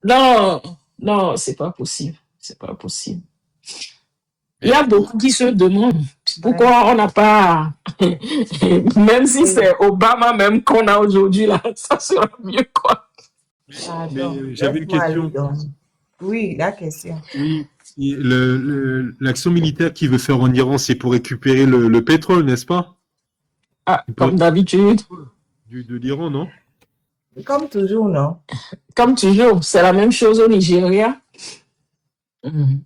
Non, non, c'est pas possible. C'est pas possible. Il y a beaucoup qui se demandent pourquoi on n'a pas, même si c'est Obama même qu'on a aujourd'hui là, ça sera mieux quoi. Pardon, J'avais une laisse-moi aller question. donc. Oui, la question. Oui, l'action militaire qu'il veut faire en Iran, c'est pour récupérer le pétrole, n'est-ce pas? Ah, Pour comme d'habitude, de l'Iran, non? Comme toujours, non? comme toujours, c'est la même chose au Nigeria. Mhm.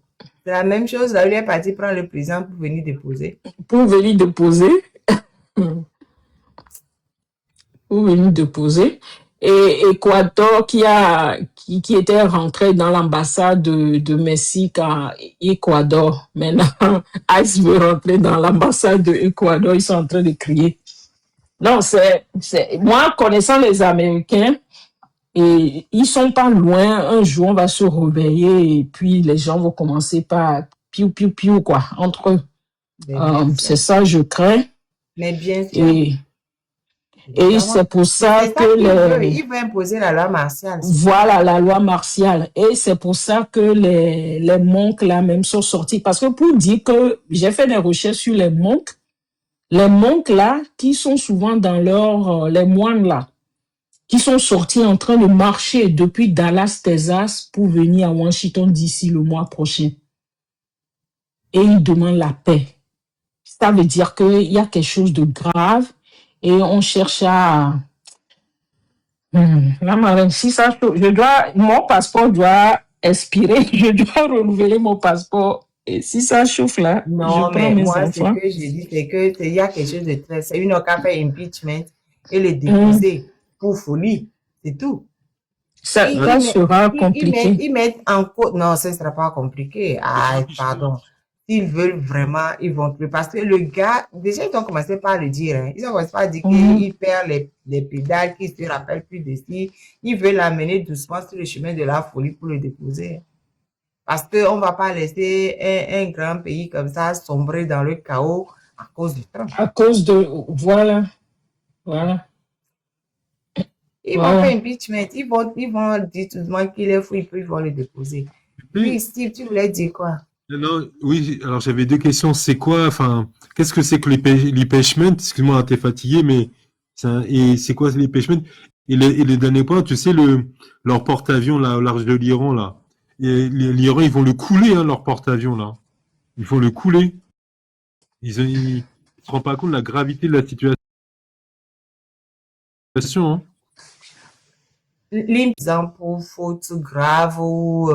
C'est la même chose. Là, il est parti prendre le président pour venir déposer. Pour venir déposer, mhm, pour venir déposer. Et Équateur qui était rentré dans l'ambassade de Mexique à Équateur. Maintenant, ICE veut rentrer dans l'ambassade de Équateur. Ils sont en train de crier. Non, moi, connaissant les Américains, et ils sont pas loin. Un jour, on va se réveiller et puis les gens vont commencer par piou, piou, piou, quoi, entre eux. Mais bien C'est sûr. ça, je crains. Mais bien sûr. Et Évidemment. c'est pour Mais ça c'est ça que qu'il veut. Il veut imposer la loi martiale. voilà la loi martiale. Et c'est pour ça que les monks là même sont sortis. Parce que pour dire que j'ai fait des recherches sur les monks là, qui sont souvent dans les moines là, qui sont sortis en train de marcher depuis Dallas, Texas, pour venir à Washington d'ici le mois prochain. Et ils demandent la paix. Ça veut dire qu'il y a quelque chose de grave et on cherche à... La marraine, si ça, mon passeport doit expirer, je dois renouveler mon passeport. Et si ça chauffe là, je Non, prends mais mes moi, ce enfants. que je dis, c'est que il y a quelque chose de très... C'est une autre fait impeachment et le déposer pour folie. C'est tout. Ça Ils mettent, sera compliqué. ils mettent en cause. Non, ce ne sera pas compliqué. Ah, pardon. S'ils veulent vraiment, ils vont plus. Parce que le gars, déjà, ils ont commencé par le dire. Hein. Ils ont commencé par dire qu'il perd les pédales, qu'il ne se rappelle plus de si. Ils veulent l'amener doucement sur le chemin de la folie pour le déposer. Parce qu'on ne va pas laisser un grand pays comme ça sombrer dans le chaos à cause du Trump. À cause de... Voilà. Ils vont faire impeachment. Ils vont dire tout le monde qu'il est fou, puis ils vont le déposer. Oui, Steve, tu voulais dire quoi? Non, oui, alors j'avais deux questions. C'est quoi, enfin, qu'est-ce que c'est que l'impeachment? Excuse-moi, t'es fatigué, mais et c'est quoi l'impeachment? Et les derniers points, tu sais, leur porte-avions là, au large de l'Iran, là. Et l'Iran, ils vont le couler, hein, leur porte-avions, là. Ils vont le couler. Ils se rendent pas compte de la gravité de la situation, hein. L'exemple pour faute grave ou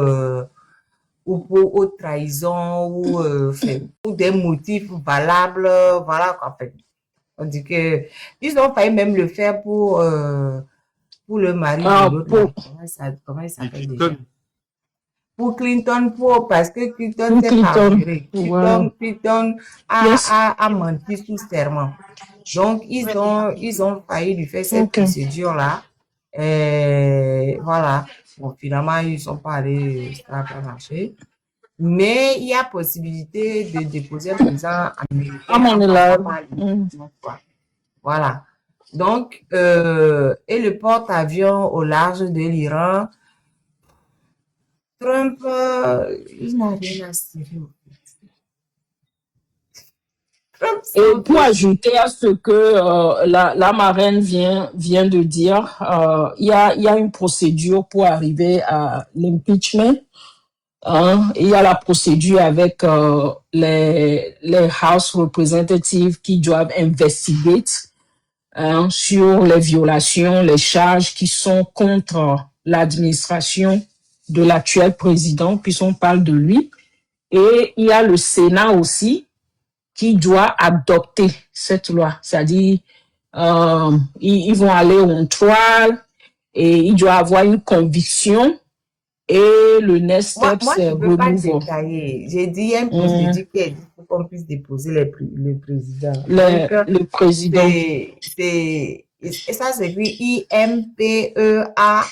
pour trahison ou des motifs valables, voilà quoi. Fait. On dit que ils ont failli même le faire pour le mari de l'autre. Comment il s'appelle déjà? Pour Clinton, parce que Clinton s'est parjuré. Clinton a menti sous serment. Donc, ils ont failli lui faire cette procédure-là. Voilà. Bon, finalement, ils sont pas allés, ça n'a pas marché. Mais il y a possibilité de déposer un président américain. Voilà. Donc, et le porte-avions au large de l'Iran, Trump, il n'a rien à se dire. Et pour ajouter à ce que la marraine vient de dire, il y a une procédure pour arriver à l'impeachment. Hein. Il y a la procédure avec les House Representatives qui doivent investiguer sur les violations, les charges qui sont contre l'administration de l'actuel président, puisqu'on parle de lui. Et il y a le Sénat aussi qui doit adopter cette loi. C'est-à-dire, ils vont aller en toile et il doit avoir une conviction et le next step, c'est je ne veux pas détailler. J'ai dit, il y a une procédure qui est dit pour qu'on puisse déposer le président. Le président. Et ça s'écrit IMPEACH.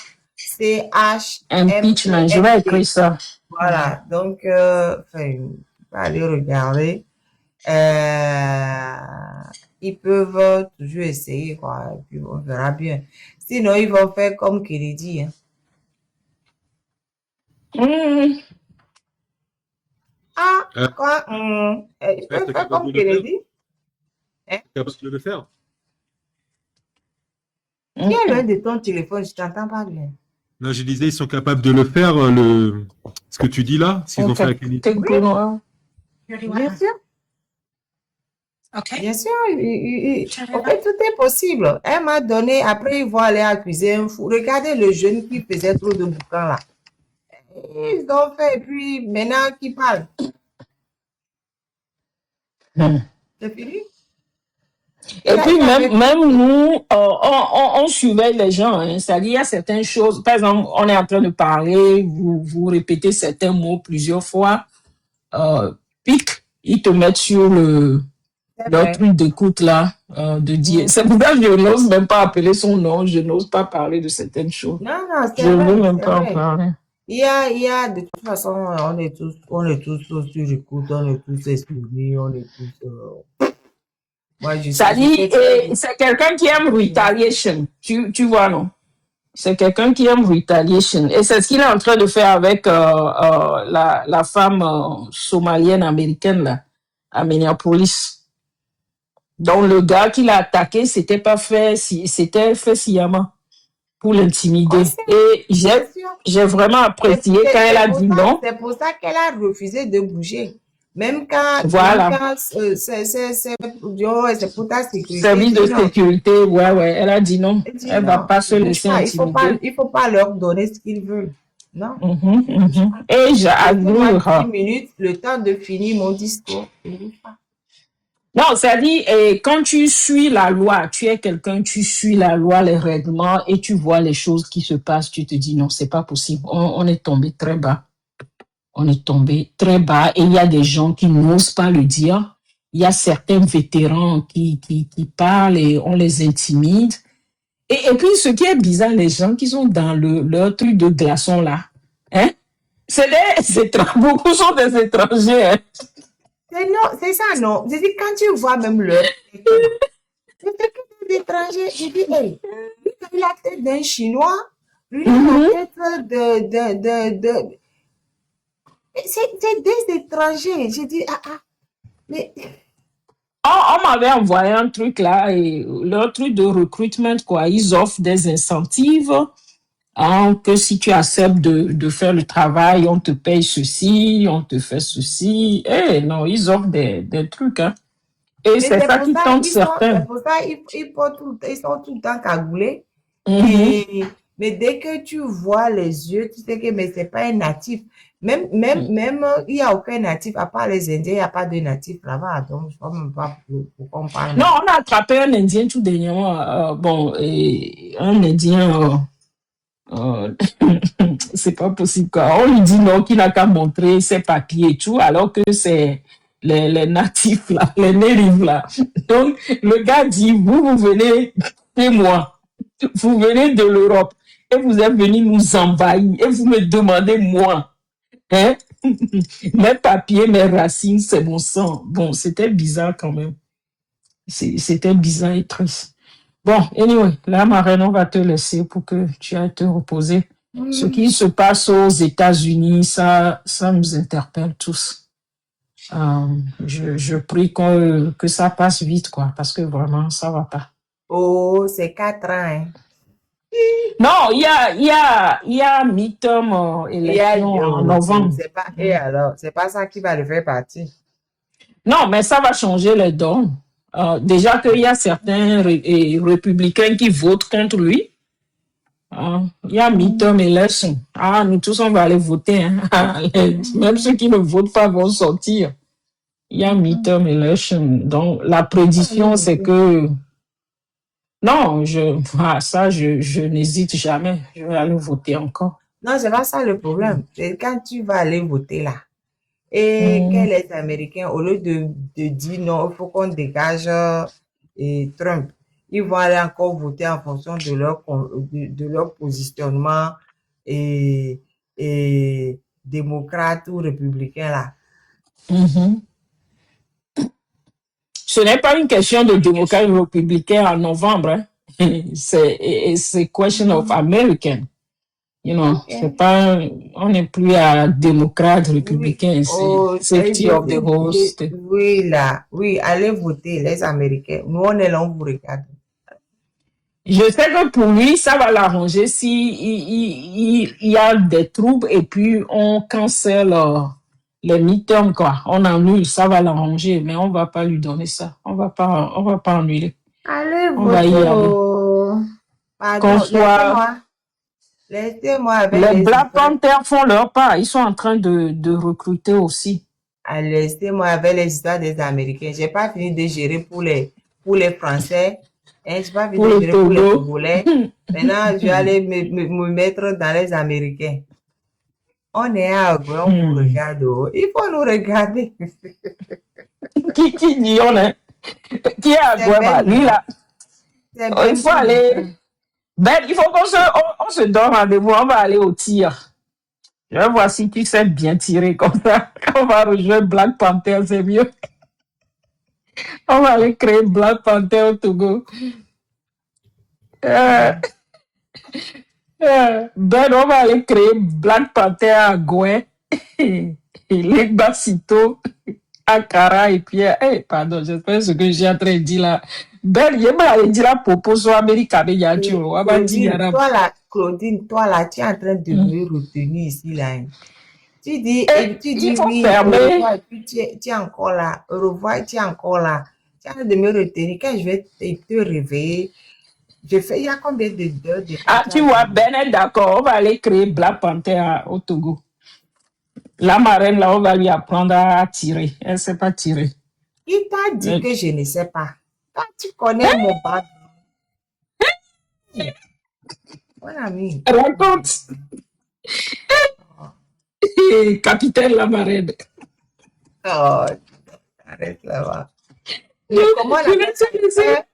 Impeachment, je vais écrire ça. Voilà, donc, on va aller regarder. Ils peuvent toujours essayer, quoi, et puis on verra bien. Sinon, ils vont faire comme Kennedy. Hein. Hmm. Ah, Euh, quoi? Je ouais, peux t'es faire capable comme de le faire? Kennedy. Hein? T'es capable de le faire? Tu es loin Hmm. de ton téléphone, je t'entends pas bien. Non, je disais, ils sont capables de le faire, ce que tu dis là, ce qu'ils ont Ok. fait à Kennedy. Oui, Techno. bien sûr. Bien sûr, en fait, tout est possible. Elle m'a donné, après, ils vont aller accuser un fou. Regardez le jeune qui faisait trop de bouquins là. Ils ont fait, et puis maintenant, qui parle? Hmm. C'est fini? Et puis Il avait même nous, on surveille les gens. Hein. C'est-à-dire, il y a certaines choses. Par exemple, on est en train de parler, vous répétez certains mots plusieurs fois. Pic, ils te mettent sur c'est leur vrai. truc d'écoute là, de dire. Mm. C'est pour ça que je n'ose même pas appeler son nom, je n'ose pas parler de certaines choses. Non, non, Je c'est ne veux vrai, même c'est pas en vrai. parler. De toute façon, on est tous sur écoute, on est tous exposés, on est tous, moi, Ça je dit, sais très bien. c'est quelqu'un qui aime retaliation, tu vois, non? C'est quelqu'un qui aime retaliation. Et c'est ce qu'il est en train de faire avec la femme somalienne américaine là, à Minneapolis. Donc le gars qui l'a attaqué, c'était fait sciemment pour On l'intimider. sait, Et bien sûr. j'ai vraiment apprécié quand elle a dit non. C'est pour ça qu'elle a refusé de bouger. Même Voilà. quand c'est pour ta sécurité, Service dit de non. sécurité, ouais, ouais. Elle a dit non. Elle dit Elle va non, pas ne se bouge laisser pas. intimider. Il faut pas leur donner ce qu'ils veulent. Non, Mhm, ne bouge mhm. pas. Et Laissez-moi 10 j'adore. minutes, le temps de finir mon discours. Ne bouge pas. Non, c'est-à-dire, quand tu suis la loi, tu es quelqu'un, tu suis la loi, les règlements, et tu vois les choses qui se passent, tu te dis non, c'est pas possible. On est tombé très bas. On est tombé très bas, et il y a des gens qui n'osent pas le dire. Il y a certains vétérans qui parlent et on les intimide. Et puis, ce qui est bizarre, les gens qui sont dans leur truc de glaçon là, hein, c'est des étrangers, beaucoup sont des étrangers, hein. Non, c'est ça, non. Je dis, quand tu vois même leur tête, là, c'est que des étrangers. Je dis, hey, lui, il a la tête d'un Chinois, lui, il a la Mhm. tête de. C'est des étrangers. J'ai dit, mais On m'avait envoyé un truc là, et leur truc de recrutement, quoi. Ils offrent des incentives, hein, que si tu acceptes de faire le travail, on te paye ceci, on te fait ceci. Eh non, ils offrent des trucs, hein. Et Mais c'est c'est ça pour qui ça, tente certains. c'est pour ça, ils sont tout le temps cagoulés. Mhm. Mais dès que tu vois les yeux, tu sais que mais c'est pas un natif. Même, il n'y a aucun natif, à part les Indiens, il n'y a pas de natifs là-bas. Donc, je ne sais même pas pourquoi on parle Non, natif. on a attrapé un Indien tout dernièrement. Bon, et un Indien, c'est pas possible, quoi. On lui dit non, qu'il n'a qu'à montrer ses papiers et tout, alors que c'est les natifs là, les natives là. Donc, le gars dit, vous venez chez moi, vous venez de l'Europe, et vous êtes venu nous envahir, et vous me demandez moi, hein, mes papiers, mes racines, c'est mon sang. Bon, c'était bizarre quand même. C'était bizarre et triste. Bon, anyway, là, Marraine, on va te laisser pour que tu ailles te reposer. Ce qui se passe aux États-Unis, ça nous interpelle tous. Je prie que ça passe vite, quoi, parce que vraiment, ça va pas. Oh, c'est 4 ans, hein. Non, il y a midterm élection en novembre. C'est pas, et alors, c'est pas ça qui va le faire partir. Non, mais ça va changer les dons. Déjà qu'il y a certains républicains qui votent contre lui. Il y a midterm election. Nous tous, on va aller voter, hein. Même ceux qui ne votent pas vont sortir. Il y a midterm election. Donc, la prédiction, c'est que non, je n'hésite jamais. Je vais aller voter encore. Non, c'est pas ça le problème. C'est quand tu vas aller voter là. Et que Mm. les Américains, au lieu de dire non, il faut qu'on dégage Trump, ils vont aller encore voter en fonction de leur positionnement et, et démocrate ou républicain là. Mhm. Ce n'est pas une question de démocrate ou républicain en novembre, hein. C'est question of American. You know, Ok. c'est pas, on n'est plus à démocrate, Oui. républicain, c'est Oh, safety of the host. oui, là. Oui, allez voter, les Américains. Nous, on est là, on vous regarde. Je sais que pour lui, ça va l'arranger si il y a des troubles et puis on cancelle les midterms, quoi. On annule, ça va l'arranger, mais on va pas lui donner ça. On va pas annuler. Allez On va y voter. aller. Oh. Pardon, Qu'on soit, laissez-moi avec les les Black histoires. Panthers font leur part. Ils sont en train de recruter aussi. Laissez-moi avec les histoires des Américains. J'ai pas fini de gérer pour les Français. Hein, j'ai pas fini Pour de le gérer pour les Togo. Togolais. Maintenant, je vais aller me mettre dans les Américains. On est à Agoué, on vous regarde. Oh. Il faut nous regarder. Qui dit on est? Qui est à C'est Guema? Ben. Lui là. C'est Il Ben faut qui aller. dit Ben, il faut on se donne rendez-vous. On va aller au tir. Je vais voir si tu sais bien tirer comme ça. Quand on va rejoindre Black Panther, c'est mieux. On va aller créer Black Panther au Togo. Ben, on va aller créer Black Panther à Gouin. Et les Bassito, Akara et puis, pardon, j'espère ce que j'ai en train de dire là. Ben, il va aller dire la proposition américaine. Claudine, toi là, tu es en train de me retenir ici là. Hein. Tu dis il faut oui, fermer. au revoir, et puis tu es encore là. Au revoir, tu es encore là. Tu es en train de me retenir. Quand je vais te réveiller, il y a combien d'heures de temps? Ah, tu vois, Ben est d'accord. On va aller créer Black Panther au Togo. La marraine, là, on va lui apprendre à tirer. Elle ne sait pas tirer. Il t'a dit que je ne sais pas. Quand tu connais mon background. Mon ami. Raconte. Capitaine la marraine. Oh, arrête là-bas. Comment on appelle ça?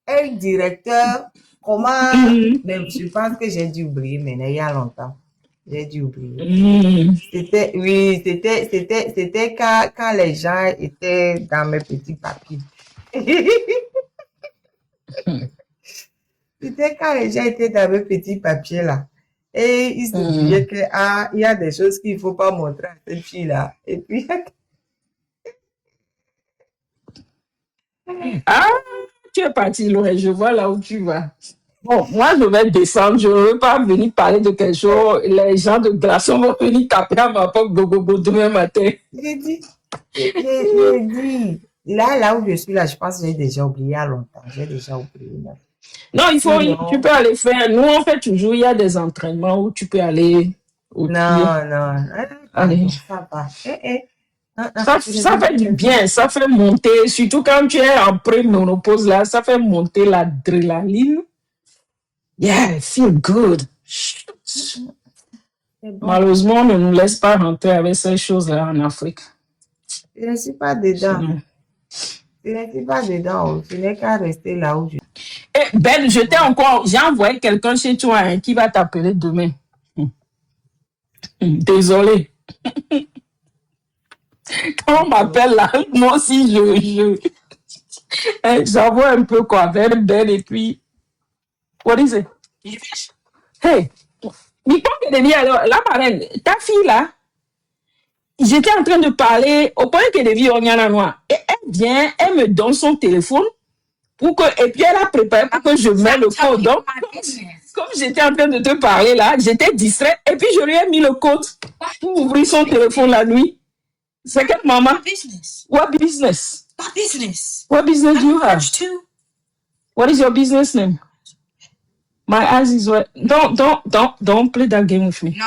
Un directeur. Comment? Mais je pense que j'ai dû oublier maintenant, il y a longtemps. J'ai dû oublier. C'était quand les gens étaient dans mes petits papiers. C'était quand les gens étaient dans mes petits papiers là. Et ils se disaient que, il y a des choses qu'il ne faut pas montrer à cette fille-là. Et puis, tu es parti loin, je vois là où tu vas. Bon, moi, je vais descendre. Je ne veux pas venir parler de quelque chose. Les gens de Glaçon vont venir taper à ma porte demain matin. J'ai dit, là où je suis là, je pense que j'ai déjà oublié il y a longtemps. J'ai déjà oublié. Non, tu peux aller faire. Nous, on fait toujours, il y a des entraînements où tu peux aller au tir. Allez. Ça va. Ça fait du bien, ça fait monter, surtout quand tu es en pré-ménopause là, ça fait monter l'adrénaline. Yeah, feel good. Bon. Malheureusement, on ne nous laisse pas rentrer avec ces choses-là en Afrique. Je ne suis pas dedans. Je ne suis pas dedans. Je n'ai qu'à rester là où je suis. Ben, j'ai envoyé quelqu'un chez toi hein, qui va t'appeler demain. Désolé. Quand on m'appelle là, moi aussi, j'envoie un peu quoi vers Ben et puis. What is it? Hey, mais quand elle dit alors, la marraine, ta fille là, j'étais en train de parler au point qu'elle dit on y en a noir. Et elle vient, elle me donne son téléphone et puis elle a préparé pour que je mette le code. Donc, comme j'étais en train de te parler là, j'étais distraite et puis je lui ai mis le code pour ouvrir son téléphone la nuit. C'est quelle maman? What business? What business do you have? What is your business name? My eyes is wet. Don't play that game with me. No.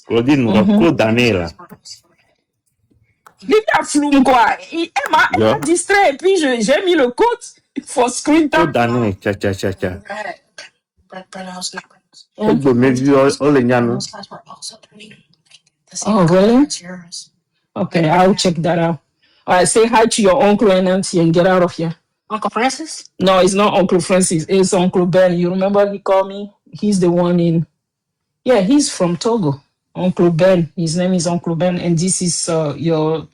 Claudine, on va condamner là. Il a flou quoi. Elle m'a distrait et puis j'ai mis le code for screen time. Condamner, tcha. Oh, really? Okay, I'll check that out. All right, say hi to your uncle and auntie and get out of here. Uncle Francis? No, it's not Uncle Francis. It's Uncle Ben. You remember he called me? He's the one Yeah, he's from Togo. Uncle Ben. His name is Uncle Ben, and this is your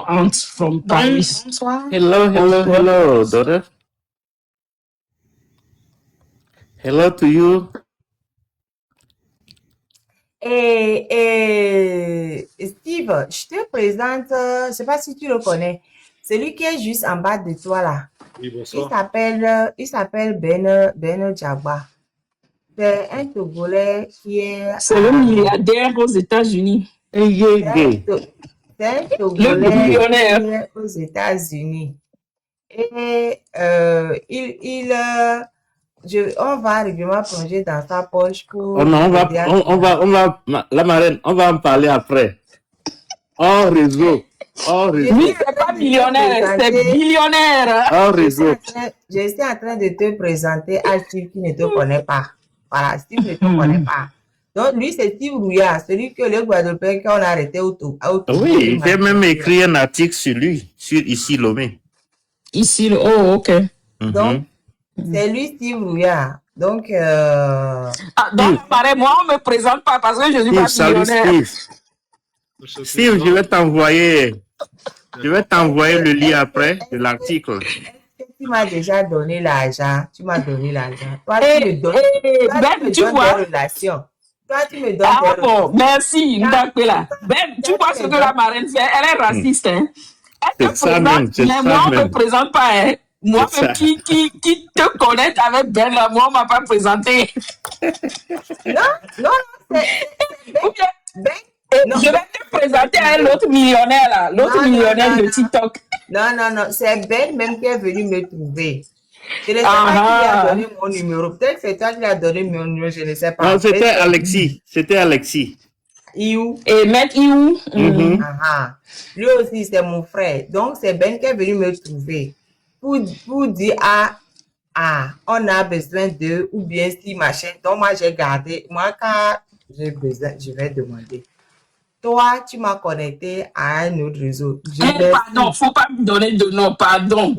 aunt from Paris. Bonsoir. Hello, daughter. Hello to you. Et Steve, je te présente, je ne sais pas si tu le connais, celui qui est juste en bas de toi là. Oui, Il bonsoir. s'appelle Ben Jagba. C'est un Togolais qui est C'est le milliardaire aux États-Unis. c'est un Hey, Le Togolais qui millionnaire. est aux États-Unis. Et on va régulièrement plonger dans sa poche pour Oh non, aider à la marraine, on va en parler après. Hors réseau. Hors Je réseau. Lui, suis c'est en pas train de te millionnaire, c'est présenter. billionnaire. Hors Je suis réseau. en train de te présenter à Steve qui ne te connaît pas. Voilà, Steve ne te connaît pas. Donc, lui, c'est Steve Rouillard, celui que le Guadeloupéen qu'on a arrêté au Oui, j'ai même écrit un article sur lui, sur Ici Lomé. Ici, oh, ok. Donc, c'est lui, Steve Rouillard. Donc, Ah, donc, pareil, moi, on me présente pas parce que je suis pas Salut millionnaire. Steve. Steve, je vais t'envoyer le lien après de l'article. est-ce que tu m'as déjà donné l'argent? Tu m'as donné l'argent. Toi, tu me donnes, Ben, tu vois. des relations. Toi, tu me donnes Ah des bon, relations. merci, Ndakpela. Ben, tu vois ce que la marraine fait? Elle est raciste, hein. Elle te C'est ça même, présente, c'est mais ça moi, on me même. présente pas, hein. Moi, C'est même ça. qui te connaît avec Ben, là, moi, on m'a pas présenté. Non, c'est Ou bien, Ben. Non, je vais te présenter à l'autre millionnaire, là. L'autre Non, millionnaire de non. TikTok. Non, c'est Ben même qui est venu me trouver. Je ne sais pas qui lui a donné mon numéro. Peut-être que c'est toi qui lui as donné mon numéro, je ne sais pas. Non, c'était Alexis. C'était Alexis. Iou. Et Maître Iou. Lui aussi, c'est mon frère. Donc, c'est Ben qui est venu me trouver pour dire, on a besoin d'eux, ou bien si machin. Donc, moi, j'ai gardé. Moi, quand j'ai besoin, je vais demander. Toi, tu m'as connecté à un autre réseau. Pardon, faut pas me donner de nom, pardon.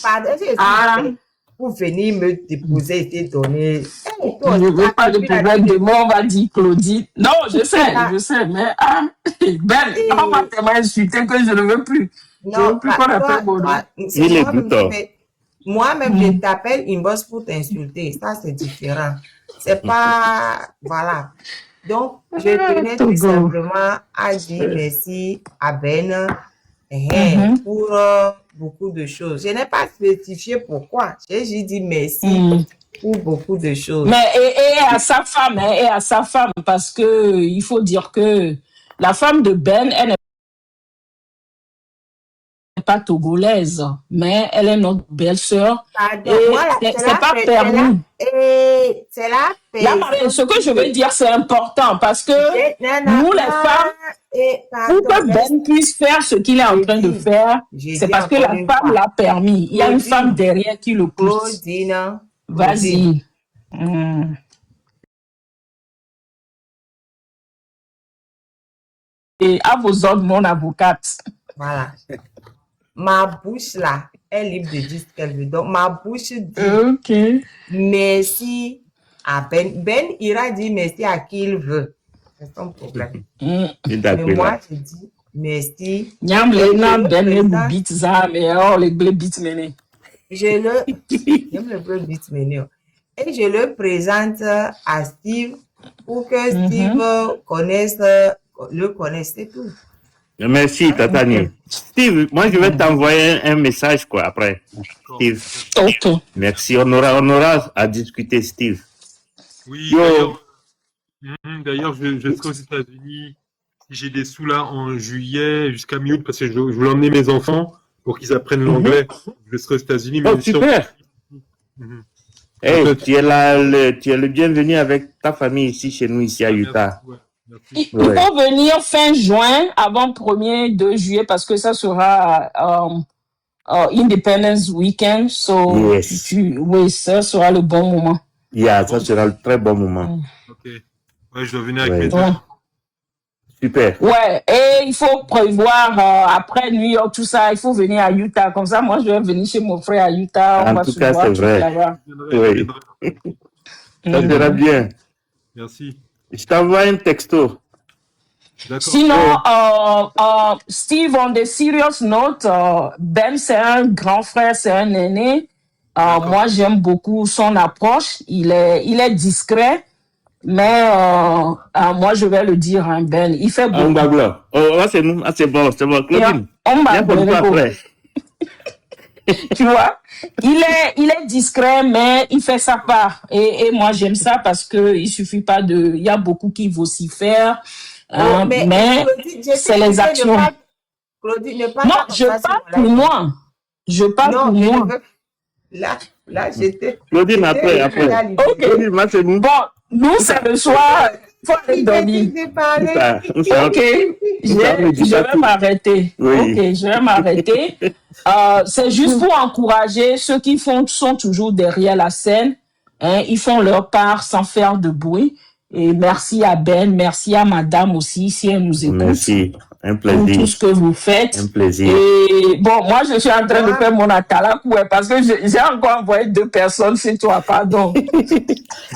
Pardon, pour venir me déposer et te donner. Je ne veux pas de problème de moi, on va dire Claudie. Non, je sais, mais Ben, on m'a tellement insulté que je ne veux plus. Je ne veux plus qu'on appelle mon nom. Moi-même, je t'appelle inbox pour t'insulter. Ça, c'est différent. C'est pas. Voilà. Donc, je tenais tout simplement à dire merci à Ben pour beaucoup de choses. Je n'ai pas spécifié pourquoi. J'ai juste dit merci pour beaucoup de choses. Mais et à sa femme, parce que il faut dire que la femme de Ben, elle n'est pas togolaise, mais elle est notre belle-sœur. Et c'est pas permis. Ce que je veux dire, c'est important parce que nous, les femmes, pour que Ben puisse faire ce qu'il est en train de faire, c'est parce que la femme l'a permis. Il y a une femme derrière qui le pousse. Vas-y. Et à vos ordres, mon avocate. Voilà. Ma bouche là est libre de dire ce qu'elle veut. Donc, ma bouche dit merci à Ben. Ben ira dire merci à qui il veut. C'est son problème. Mais moi, je dis merci. Et je le présente à Steve pour que Steve le connaisse, c'est tout. Merci, Tatani. Steve, moi, je vais t'envoyer un message, quoi, après. Steve. Merci. On aura à discuter, Steve. Oui, d'ailleurs, je serai aux États-Unis. Si j'ai des sous là en juillet jusqu'à mi-août, parce que je voulais emmener mes enfants pour qu'ils apprennent l'anglais. Je serai aux États-Unis. Oh, super. Hey, tu es le bienvenu avec ta famille ici, chez nous, ici à Utah. Il faut venir fin juin, avant 1er 2 juillet, parce que ça sera Independence Weekend. So, oui, ça sera le bon moment. Ça sera le très bon moment. Ok. Ouais, je dois venir avec mes enfants. Super. Ouais, et il faut prévoir après New York, tout ça, il faut venir à Utah. Comme ça, moi, je vais venir chez mon frère à Utah. En tout cas, c'est vrai. Oui. Ça sera bien. Merci. Je t'envoie un texto. Sinon, Steve, on the serious note, Ben, c'est un grand frère, c'est un aîné. Moi, j'aime beaucoup son approche. Il est discret, mais moi, je vais le dire, hein, Ben, il fait beaucoup. C'est bon. Claudine, on va après. Tu vois, il est discret, mais il fait sa part. Et moi, j'aime ça parce que il suffit pas de, il y a beaucoup qui vocifèrent, mais c'est les actions. Claudine, ne non, je parle pour moi. Je parle pour moi. Là, j'étais. Claudine, après. Ok. Claudine, moi, c'est bon. Bon, nous, c'est le soir. Faut aller dormir. Ok. Je vais m'arrêter. Oui. Ok, je vais m'arrêter. C'est juste pour encourager ceux qui sont toujours derrière la scène. Hein, ils font leur part sans faire de bruit. Et merci à Ben, merci à madame aussi, si elle nous écoute. Merci, un plaisir. Pour tout ce que vous faites. Un plaisir. Et bon, moi, je suis en train de faire mon atala parce que j'ai encore envoyé 2 personnes chez toi, pardon.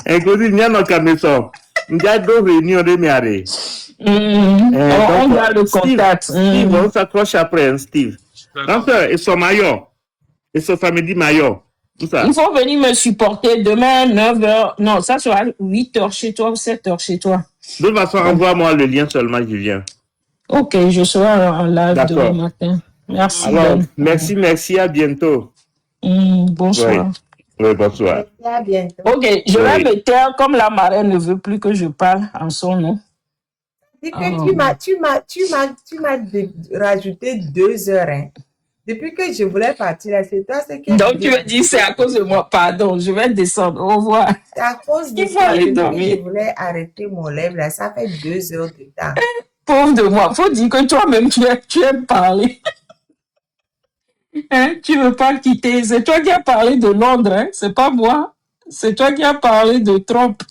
Écoutez, il y a nos caméras. Il y a 2 réunions de miaré. On a le contact. Steve, on s'accroche après, hein, Steve. Enfin, ils sont maillot. Ils sont samedi maillot. Tout ça. Il faut venir me supporter demain, 9h. Non, ça sera 8h chez toi ou 7h chez toi. De toute façon, envoie-moi le lien seulement, je viens. Ok, je serai en live demain matin. Merci. Alors, merci, à bientôt. Bonsoir. Oui, bonsoir. À bientôt. Ok, je vais me taire comme la marraine ne veut plus que je parle en son nom. C'est que tu m'as rajouté 2 heures, hein. Depuis que je voulais partir là, c'est toi ce qui... Donc tu me dis c'est à cause de moi. Pardon, je vais descendre. Au revoir. C'est à cause de toi que je voulais arrêter mon lèvre là. Ça fait 2 heures de temps. Pauvre de moi. Faut dire que toi-même tu aimes parler. Hein? Tu veux pas quitter. C'est toi qui as parlé de Londres, hein? C'est pas moi. C'est toi qui as parlé de Trump.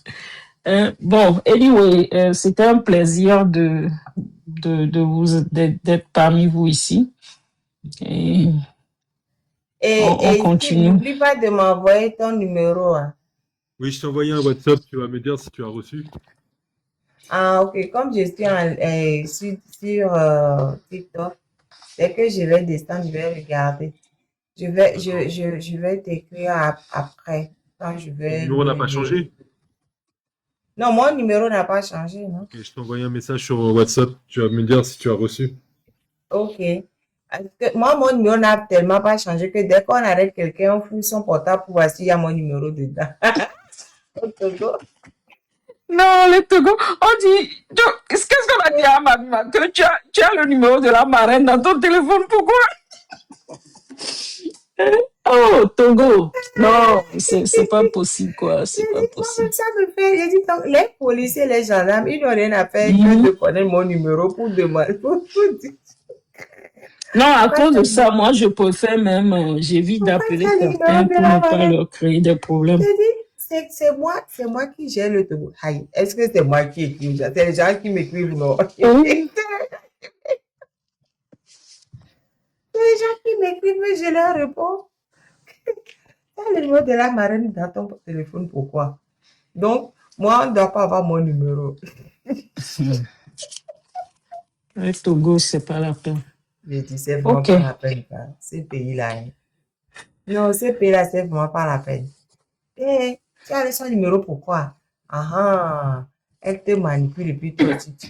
Bon, anyway, c'était un plaisir d'être parmi vous ici. Et on continue. N'oublie pas de m'envoyer ton numéro. Hein. Oui, je t'ai envoyé un WhatsApp, tu vas me dire si tu as reçu. Ah, ok. Comme je suis sur TikTok, dès que je vais descendre, je vais regarder. Je vais t'écrire après. Quand je vais. Le numéro n'a pas changé? Non, mon numéro n'a pas changé, non? Ok, je t'ai envoyé un message sur WhatsApp, tu vas me dire si tu as reçu. Ok. Parce que moi, mon numéro n'a tellement pas changé que dès qu'on arrête quelqu'un, on fout son portable pour voir s'il y a mon numéro dedans. Au Togo. Non, le Togo, on dit, qu'est-ce qu'on a dit à Magma? Que tu as le numéro de la marraine dans ton téléphone, pourquoi? Oh, Togo. Non, c'est pas possible, quoi. C'est pas possible. Ça me fait, j'ai dit, donc, les policiers, les gendarmes, ils n'ont rien à faire que de connaître mon numéro pour demander. Non, à cause de ça, moi, je préfère même, j'évite d'appeler certains pour ne pas leur créer des problèmes. C'est moi qui gère le Togo. Est-ce que c'est moi qui écris ça? C'est les gens qui m'écrivent, non? C'est les gens qui m'écrivent, mais je leur réponds. T'as le numéro de la marraine dans ton téléphone, pourquoi? Donc, moi, on ne doit pas avoir mon numéro. Le Togo, c'est pas la peine. Je dis, c'est vraiment pas la peine, ces pays-là. Hein. Non, ces pays-là, c'est vraiment pas la peine. Eh, tu as son numéro, pourquoi? Ah, elle te manipule et puis toi, tu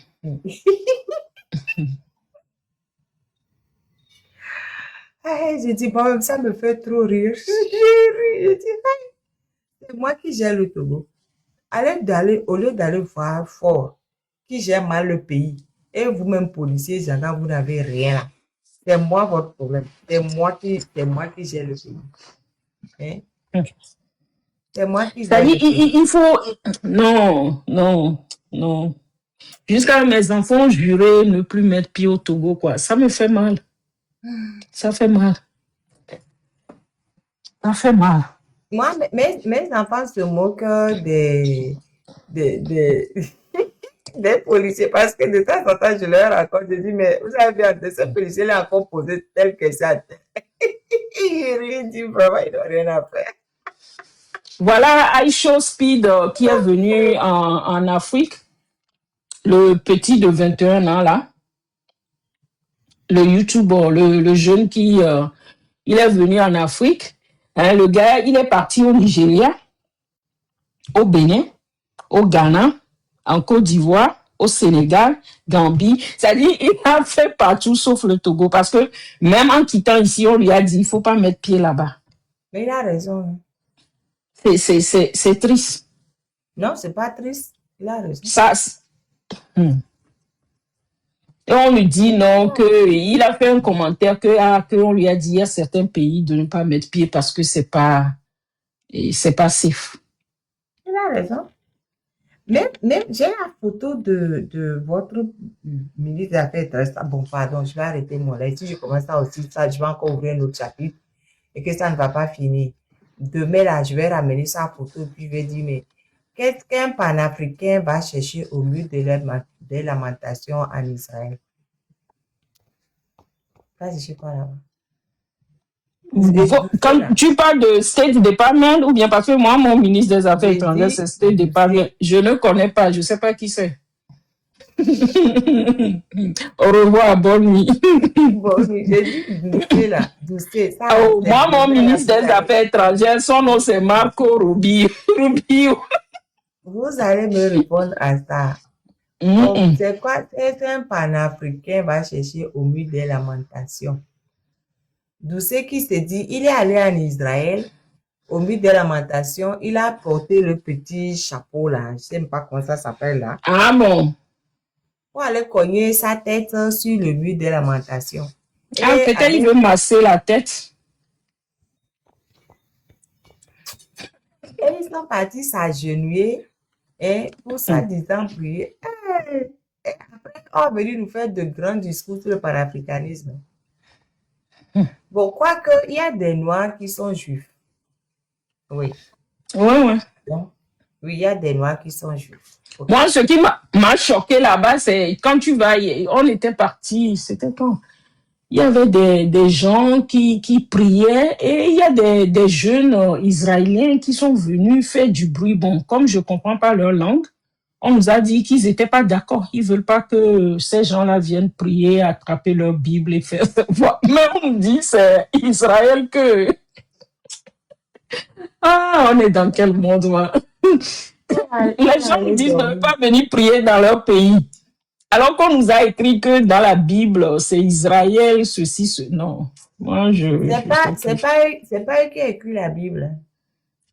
je dis, bon, ça me fait trop rire. Je dis, c'est moi qui gère le Togo. Au lieu d'aller voir fort, qui gère mal le pays, et vous-même, policiers, gendarmes, vous n'avez rien là. C'est moi votre problème. C'est moi qui gère le pays. Hein? C'est moi qui gère le pays. Il faut... Non. Jusqu'à mes enfants juraient ne plus mettre pied au Togo, quoi. Ça me fait mal. Ça fait mal. Ça fait mal. Moi, mes enfants se moquent des policiers parce que de temps en temps, je leur raconte, je dis, mais vous avez vu, ce policier là encore posé tel que ça. Il dit, vraiment, il n'a rien à faire. Voilà Aisho Speed qui est venu en Afrique, le petit de 21 ans là, le YouTuber, le jeune qui il est venu en Afrique Hein, le gars, il est parti au Nigeria, au Bénin, au Ghana, en Côte d'Ivoire, au Sénégal, Gambie. C'est-à-dire, il a fait partout sauf le Togo. Parce que même en quittant ici, on lui a dit, il ne faut pas mettre pied là-bas. Mais il a raison. C'est triste. Non, c'est pas triste. Il a raison. Et on lui dit non, qu'il a fait un commentaire qu'on lui a dit à certains pays de ne pas mettre pied parce que c'est pas safe. Il a raison. Même j'ai la photo de votre ministre des Affaires étrangères. Bon, pardon, je vais arrêter mon là. Si je commence ça aussi, ça, je vais encore ouvrir un autre chapitre et que ça ne va pas finir. Demain, là, je vais ramener sa photo et puis je vais dire, mais qu'est-ce qu'un panafricain va chercher au mur de lamentation en Israël? Va chercher quoi là-bas? Quand tu parles de State Department ou bien parce que moi, mon ministre des Affaires étrangères, c'est State Department. Je ne connais pas, je ne sais pas qui c'est. Au revoir, bonne nuit. Bonne nuit, j'ai dit Doucet là, Doucet. Moi, mon ministre des Affaires étrangères, son nom c'est Marco Rubio. Vous allez me répondre à ça. C'est quoi? C'est un panafricain va chercher au mur des lamentations. Doucet qui se dit, il est allé en Israël, au mur des lamentations, il a porté le petit chapeau là, je ne sais pas comment ça s'appelle là. Ah bon? Pour aller cogner sa tête sur le mur des lamentations. Ah, peut-être il veut masser la tête. Et ils sont partis s'agenouiller pour soi-disant prier. Et après, on est venu nous faire de grands discours sur le panafricanisme. Bon, quoique, il y a des Noirs qui sont juifs. Oui. Oui. Bon, oui, il y a des Noirs qui sont juifs. Okay. Moi, ce qui m'a choqué là-bas, c'est quand tu vas, on était partis, c'était quand? Il y avait des gens qui priaient et il y a des jeunes Israéliens qui sont venus faire du bruit. Bon, comme je ne comprends pas leur langue, on nous a dit qu'ils n'étaient pas d'accord. Ils ne veulent pas que ces gens-là viennent prier, attraper leur Bible et faire voix. Mais on nous dit c'est Israël que... Ah, on est dans quel monde, moi? Les gens nous disent de ne pas venir prier dans leur pays. Alors qu'on nous a écrit que dans la Bible, c'est Israël, ceci, ce... Non. Moi, c'est pas eux qui ont écrit la Bible.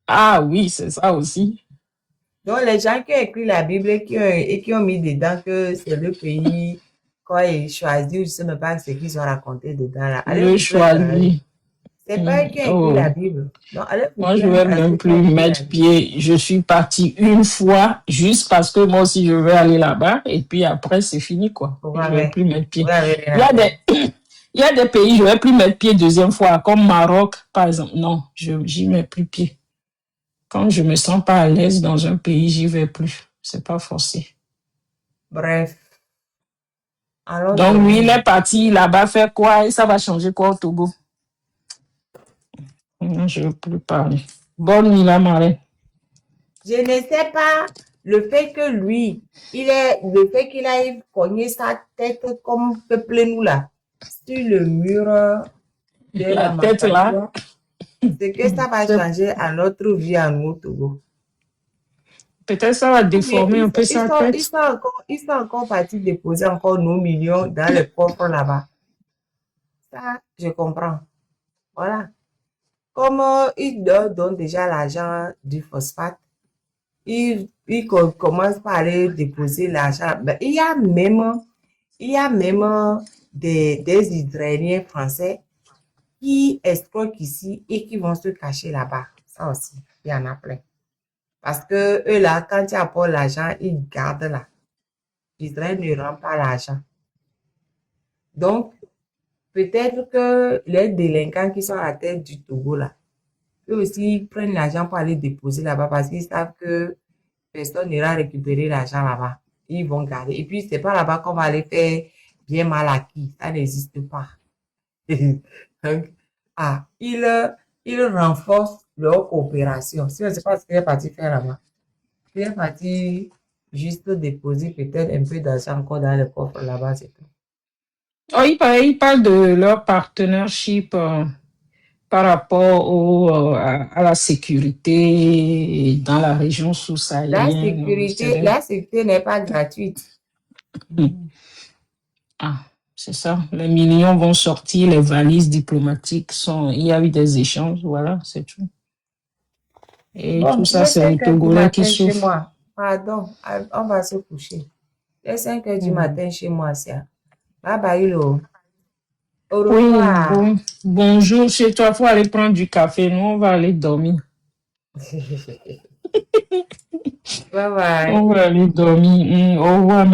Ah oui, c'est ça aussi. Donc, les gens qui ont écrit la Bible et qui ont mis dedans que c'est le pays quand ils choisissent, je ne sais même pas ce qu'ils ont raconté dedans. Là. Le choisi. C'est pas eux qui ont écrit la Bible. Donc, moi, je ne vais même plus mettre pied. Je suis partie une fois juste parce que moi aussi, je vais aller là-bas. Et puis après, c'est fini, quoi. Je ne vais plus mettre pied. Il y a des pays, je ne vais plus mettre pied deuxième fois, comme Maroc, par exemple. Non, j'y mets plus pied. Quand je me sens pas à l'aise dans un pays, j'y vais plus. C'est pas forcé. Bref. Alors, donc, lui, il est parti là-bas faire quoi? Et ça va changer quoi au Togo? Je ne veux plus parler. Bonne nuit, la marraine. Je ne sais pas le fait que lui, le fait qu'il aille cogner sa tête comme peuple nous là, sur le mur de la tête là. C'est que ça va changer à notre vie à nous, Togo. Peut-être ça va déformer un peu sa tête. Ils sont encore partis déposer encore nos millions dans le coffre là-bas. Ça, je comprends. Voilà. Comme ils donnent déjà l'argent du phosphate, ils commencent par aller déposer l'argent. Ben, il y a même des Israéliens français qui escroquent ici et qui vont se cacher là-bas. Ça aussi, il y en a plein. Parce que eux là, quand tu apportes l'argent, ils gardent là. Israël ne rend pas l'argent. Donc, peut-être que les délinquants qui sont à la tête du Togo là, eux aussi ils prennent l'argent pour aller déposer là-bas parce qu'ils savent que personne n'ira récupérer l'argent là-bas. Ils vont garder. Et puis, c'est pas là-bas qu'on va aller faire bien mal acquis. Ça n'existe pas. Donc, ils renforcent leur coopération. Si on ne sait pas ce qu'il est parti faire là-bas, il est parti juste déposer peut-être un peu d'argent encore dans le coffre là-bas, c'est tout. Oh, il parle de leur partnership par rapport à la sécurité dans la région sous-sahélienne. La sécurité n'est pas gratuite. Ah, c'est ça. Les millions vont sortir, les valises diplomatiques il y a eu des échanges, voilà, c'est tout. Et tout ça, c'est les Togolais qui souffrent. Pardon, on va se coucher. Il est 5 heures du matin chez moi, c'est. Bye bye, au revoir. Oui, bonjour chez toi, il faut aller prendre du café. Nous, on va aller dormir. Bye bye. On va aller dormir. Au revoir.